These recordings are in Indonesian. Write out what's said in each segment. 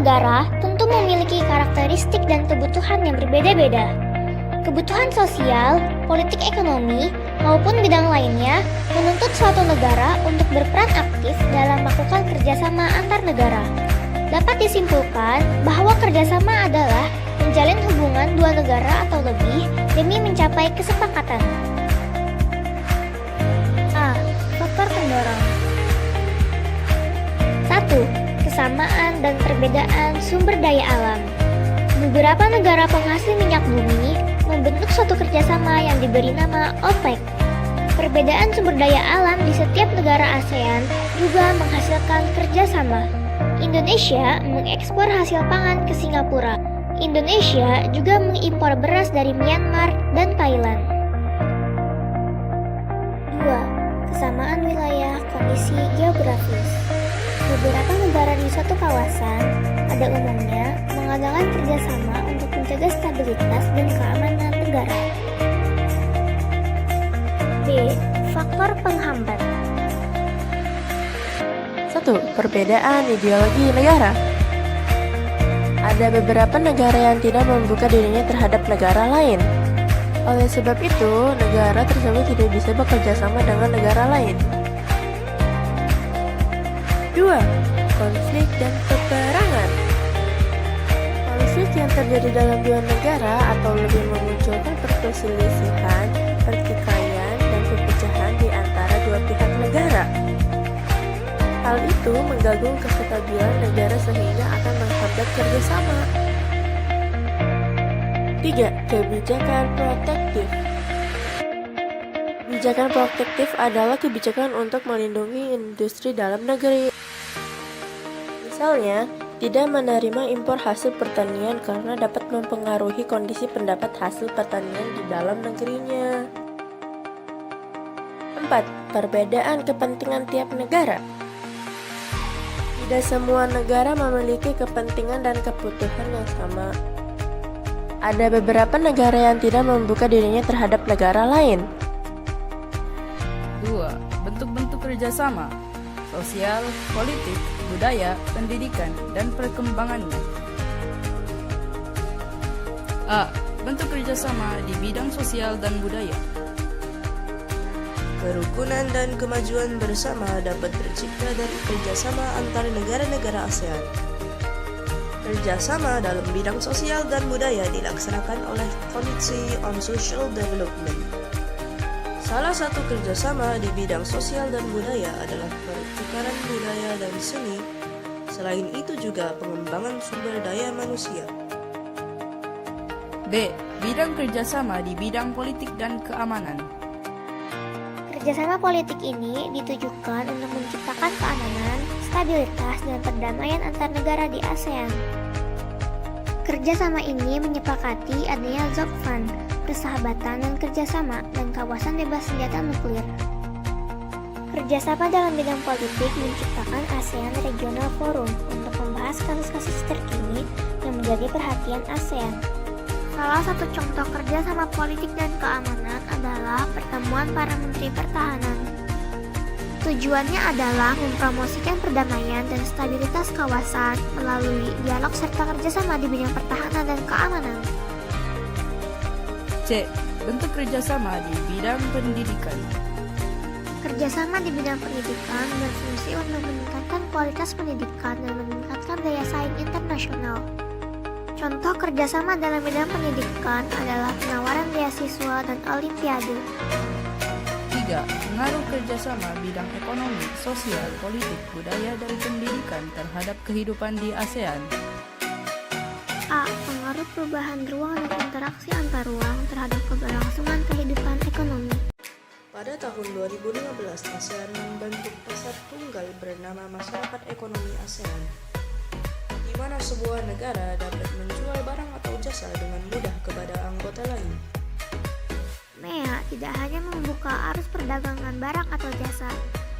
negara tentu memiliki karakteristik dan kebutuhan yang berbeda-beda. Kebutuhan sosial, politik ekonomi, maupun bidang lainnya menuntut suatu negara untuk berperan aktif dalam melakukan kerjasama antar negara. Dapat disimpulkan bahwa kerjasama adalah menjalin hubungan dua negara atau lebih demi mencapai kesepakatan. A. Faktor pendorong. 1. Kesamaan dan perbedaan sumber daya alam. Beberapa negara penghasil minyak bumi membentuk suatu kerjasama yang diberi nama OPEC. Perbedaan sumber daya alam di setiap negara ASEAN juga menghasilkan kerjasama. Indonesia mengekspor hasil pangan ke Singapura. Indonesia juga mengimpor beras dari Myanmar dan Thailand. 2. Kesamaan wilayah kondisi geografis. Beberapa negara di suatu kawasan pada umumnya mengadakan kerjasama untuk menjaga stabilitas dan keamanan negara. B. Faktor penghambat. 1. Perbedaan ideologi negara. Ada beberapa negara yang tidak membuka dirinya terhadap negara lain. Oleh sebab itu, negara tersebut tidak bisa bekerja sama dengan negara lain. 2. Konflik dan peperangan. Konflik yang terjadi dalam dua negara atau lebih memunculkan perselisihan, pertikaian, dan perpecahan di antara dua pihak negara. Hal itu mengganggu kestabilan negara sehingga akan menghambat kerjasama. 3. Kebijakan protektif. Kebijakan protektif adalah kebijakan untuk melindungi industri dalam negeri. Misalnya, tidak menerima impor hasil pertanian karena dapat mempengaruhi kondisi pendapat hasil pertanian di dalam negerinya. 4. Perbedaan kepentingan tiap negara. Tidak semua negara memiliki kepentingan dan kebutuhan yang sama. Ada beberapa negara yang tidak membuka dirinya terhadap negara lain. 2. Bentuk-bentuk kerjasama sosial, politik, budaya, pendidikan, dan perkembangannya. A. Bentuk kerjasama di bidang sosial dan budaya. Kerukunan dan kemajuan bersama dapat tercipta dari kerjasama antar negara-negara ASEAN. Kerjasama dalam bidang sosial dan budaya dilaksanakan oleh Committee on Social Development. Salah satu kerjasama di bidang sosial dan budaya adalah pertukaran budaya dan seni. Selain itu juga pengembangan sumber daya manusia. B. Bidang kerjasama di bidang politik dan keamanan. Kerjasama politik ini ditujukan untuk menciptakan keamanan, stabilitas, dan perdamaian antar negara di ASEAN. Kerjasama ini menyepakati adanya ZOPFAN, persahabatan dan kerjasama, dan kawasan bebas senjata nuklir. Kerjasama dalam bidang politik menciptakan ASEAN Regional Forum untuk membahas kasus-kasus terkini yang menjadi perhatian ASEAN. Salah satu contoh kerjasama politik dan keamanan adalah pertemuan para menteri pertahanan. Tujuannya adalah mempromosikan perdamaian dan stabilitas kawasan melalui dialog serta kerjasama di bidang pertahanan dan keamanan. C. Bentuk kerjasama di bidang pendidikan. Kerjasama di bidang pendidikan berfungsi untuk meningkatkan kualitas pendidikan dan meningkatkan daya saing internasional. Contoh kerjasama dalam bidang pendidikan adalah penawaran beasiswa dan olimpiade. 3. Pengaruh kerjasama bidang ekonomi, sosial, politik, budaya, dan pendidikan terhadap kehidupan di ASEAN. A. Pengaruh perubahan ruang dan interaksi antar ruang terhadap keberlangsungan kehidupan ekonomi. Pada tahun 2015, ASEAN membentuk pasar tunggal bernama Masyarakat Ekonomi ASEAN, di mana sebuah negara dapat menjual barang atau jasa dengan mudah kepada anggota lain. MEA tidak hanya membuka arus perdagangan barang atau jasa,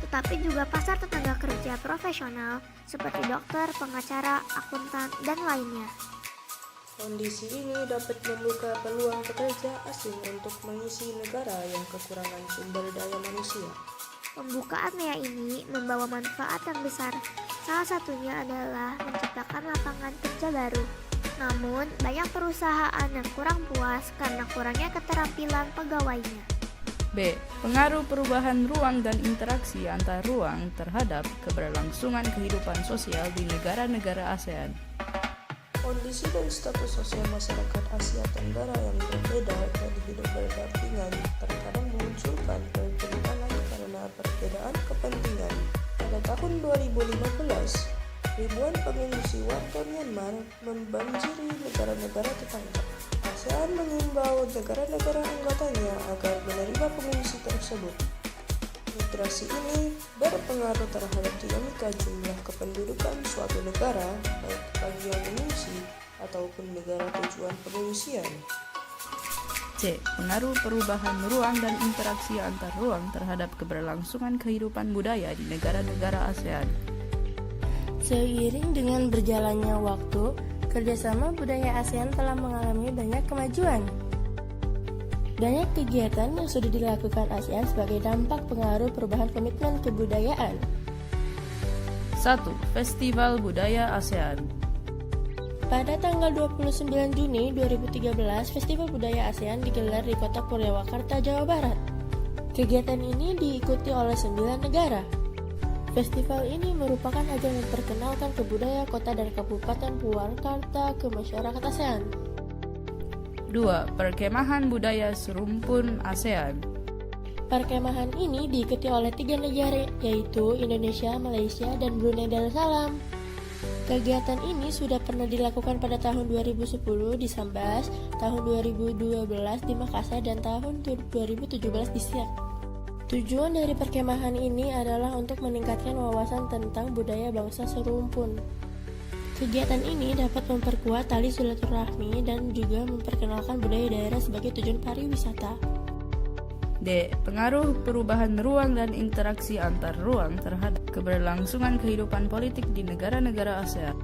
tetapi juga pasar tenaga kerja profesional seperti dokter, pengacara, akuntan, dan lainnya. Kondisi ini dapat membuka peluang pekerja asing untuk mengisi negara yang kekurangan sumber daya manusia. Pembukaan MEA ini membawa manfaat yang besar Salah satunya adalah menciptakan lapangan kerja baru. Namun, banyak perusahaan yang kurang puas karena kurangnya keterampilan pegawainya. B. Pengaruh perubahan ruang dan interaksi antar ruang terhadap keberlangsungan kehidupan sosial di negara-negara ASEAN. Kondisi dan status sosial masyarakat Asia Tenggara yang berbeda dan hidup berdampingan terkadang memunculkan pertentangan karena perbedaan kepentingan. Pada tahun 2015, ribuan pengungsi warga Myanmar membanjiri negara-negara tetangga. ASEAN mengimbau negara-negara anggotanya agar menerima pengungsi tersebut. Migrasi ini berpengaruh terhadap dinamika jumlah kependudukan suatu negara, baik bagi yang mengungsi ataupun negara tujuan pengungsian. C. Pengaruh perubahan ruang dan interaksi antar ruang terhadap keberlangsungan kehidupan budaya di negara-negara ASEAN. Seiring dengan berjalannya waktu, kerjasama budaya ASEAN telah mengalami banyak kemajuan. Banyak kegiatan yang sudah dilakukan ASEAN sebagai dampak pengaruh perubahan komitmen kebudayaan. 1. Festival Budaya ASEAN. Pada tanggal 29 Juni 2013, Festival Budaya ASEAN digelar di kota Purwakarta, Jawa Barat. Kegiatan ini diikuti oleh 9 negara. Festival ini merupakan ajang memperkenalkan kebudayaan kota dan kabupaten Purwakarta ke masyarakat ASEAN. 2. Perkemahan Budaya Serumpun ASEAN. Perkemahan ini diikuti oleh 3 negara, yaitu Indonesia, Malaysia, dan Brunei Darussalam. Kegiatan ini sudah pernah dilakukan pada tahun 2010 di Sambas, tahun 2012 di Makassar, dan tahun 2017 di Siak. Tujuan dari perkemahan ini adalah untuk meningkatkan wawasan tentang budaya bangsa serumpun. Kegiatan ini dapat memperkuat tali silaturahmi dan juga memperkenalkan budaya daerah sebagai tujuan pariwisata. D. Pengaruh perubahan ruang dan interaksi antar ruang terhadap keberlangsungan kehidupan politik di negara-negara ASEAN.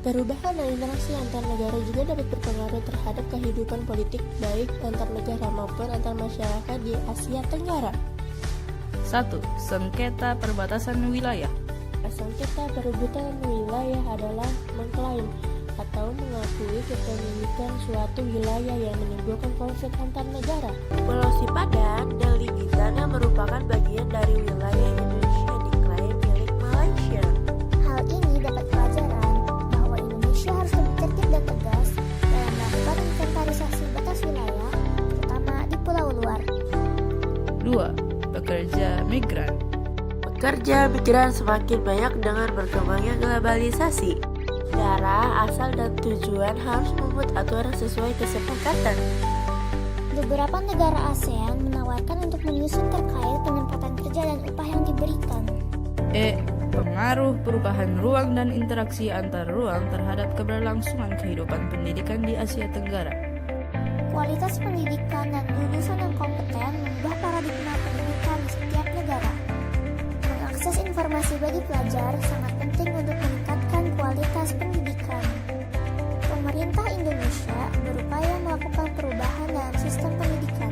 Perubahan dan interaksi antar negara juga dapat berpengaruh terhadap kehidupan politik baik antar negara maupun antar masyarakat di Asia Tenggara. 1. Sengketa perbatasan wilayah. Sengketa perebutan wilayah adalah mengklaim atau mengakui kepemilikan suatu wilayah yang menimbulkan konflik antar negara. Pulau Sipadan dan Ligitan yang merupakan bagian dari wilayah Indonesia diklaim milik Malaysia. Hal ini dapat pelajaran bahwa Indonesia harus lebih tertib dan tegas dalam melakukan inventarisasi batas wilayah, terutama di pulau luar. 2. Pekerja migran. Pekerja migran semakin banyak dengan berkembangnya globalisasi. Negara asal dan tujuan harus membuat aturan sesuai kesepakatan. Beberapa negara ASEAN menawarkan untuk menyusun terkait penempatan kerja dan upah yang diberikan. E. Pengaruh perubahan ruang dan interaksi antar ruang terhadap keberlangsungan kehidupan pendidikan di Asia Tenggara. Kualitas pendidikan dan lulusan yang kompeten mengubah paradigma pendidikan di setiap negara. Mengakses informasi bagi pelajar sangat penting untuk meningkatkan kualitas pendidikan. Pemerintah Indonesia berupaya melakukan perubahan dalam sistem pendidikan.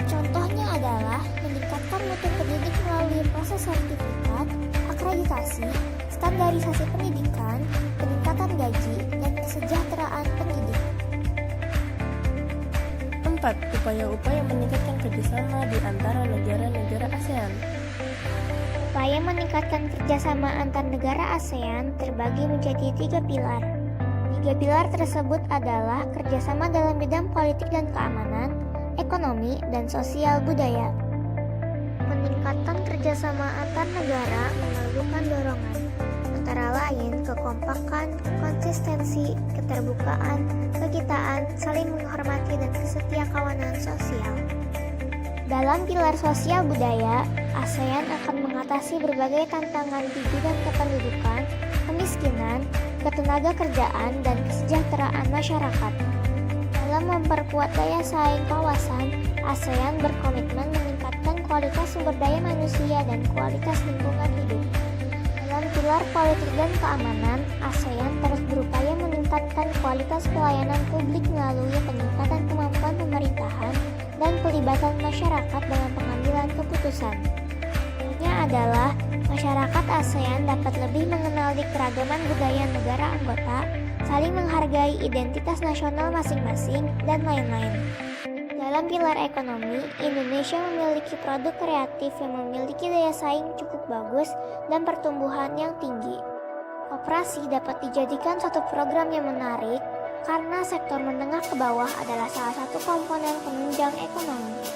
Contohnya adalah meningkatkan mutu pendidik melalui proses sertifikat, akreditasi, standarisasi pendidikan, peningkatan gaji, dan kesejahteraan pendidik. 4. Upaya-upaya meningkatkan kerjasama di antara negara-negara ASEAN. Upaya meningkatkan kerjasama antar negara ASEAN terbagi menjadi 3 pilar. 3 pilar tersebut adalah kerjasama dalam bidang politik dan keamanan, ekonomi, dan sosial budaya. Meningkatkan kerjasama antar negara memerlukan dorongan, antara lain kekompakan, konsistensi, keterbukaan, kekitaan, saling menghormati, dan kesetiakawanan sosial. Dalam pilar sosial budaya, ASEAN akan mengatasi berbagai tantangan di bidang kependudukan, kemiskinan, ketenaga kerjaan, dan kesejahteraan masyarakat. Dalam memperkuat daya saing kawasan, ASEAN berkomitmen meningkatkan kualitas sumber daya manusia dan kualitas lingkungan hidup. Dalam pilar politik dan keamanan, ASEAN terus berupaya meningkatkan kualitas pelayanan publik melalui peningkatan kemampuan pemerintahan dan pelibatan masyarakat dalam pengambilan keputusan. Adalah Masyarakat ASEAN dapat lebih mengenali keragaman budaya negara anggota, saling menghargai identitas nasional masing-masing, dan lain-lain. Dalam pilar ekonomi, Indonesia memiliki produk kreatif yang memiliki daya saing cukup bagus dan pertumbuhan yang tinggi. Koperasi dapat dijadikan suatu program yang menarik karena sektor menengah ke bawah adalah salah satu komponen penunjang ekonomi.